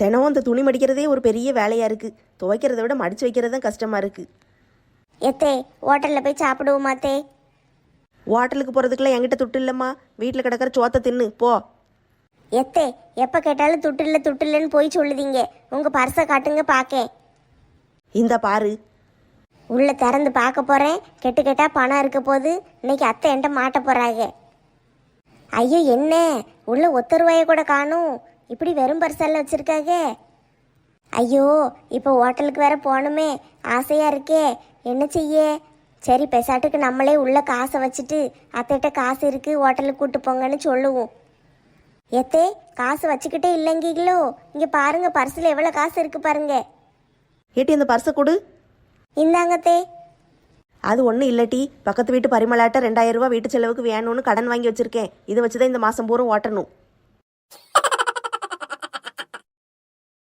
தினமும் இந்த துணி மடிக்கிறதே ஒரு பெரிய வேலையாக இருக்குது. துவைக்கிறத விட மடித்து வைக்கிறது தான் கஷ்டமாக இருக்குது. எத்தே ஹோட்டலில் போய் சாப்பிடுவோமாத்தே? ஹோட்டலுக்கு போகிறதுக்குலாம் என்கிட்ட துட்டு இல்லைம்மா. வீட்டில் கிடக்கிற சோத்தை தின்னு போ. எத்தே எப்போ கேட்டாலும் துட்டு இல்லைன்னு போய் சொல்லுதீங்க. உங்கள் பர்ஸை காட்டுங்க பார்க்கேன். இந்த பாரு. உள்ளே திறந்து பார்க்க போகிறேன். கெட்டு கெட்டா பணம் இருக்க போது. இன்னைக்கு அத்தை என்கிட்ட மாட்ட போகிறாங்க. ஐயோ என்ன உள்ள ஒத்த ரூபாயை கூட காணும். இப்படி வெறும் பர்செல்லாம் வச்சுருக்காங்க. ஐயோ இப்போ ஹோட்டலுக்கு வேற போகணுமே, ஆசையாக இருக்கே. என்ன செய்ய? சரி பெசாட்டுக்கு நம்மளே உள்ள காசை வச்சுட்டு அத்தைகிட்ட காசு இருக்குது ஹோட்டலுக்கு கூட்டு போங்கன்னு சொல்லுவோம். எத்தே காசு வச்சுக்கிட்டே இல்லைங்கீங்களோ? இங்கே பாருங்க பர்ஸில் எவ்வளோ காசு இருக்குது பாருங்க. ஏட்டி இந்த பர்ஸை கொடு. இந்தாங்கத்தே. அது ஒன்றும் இல்லட்டி, பக்கத்து வீட்டு பரிமளாட்ட 2000 ரூபா வீட்டு செலவுக்கு வேணும்னு கடன் வாங்கி வச்சுருக்கேன். இதை வச்சு தான் இந்த மாதம் பூரா ஓட்டணும்.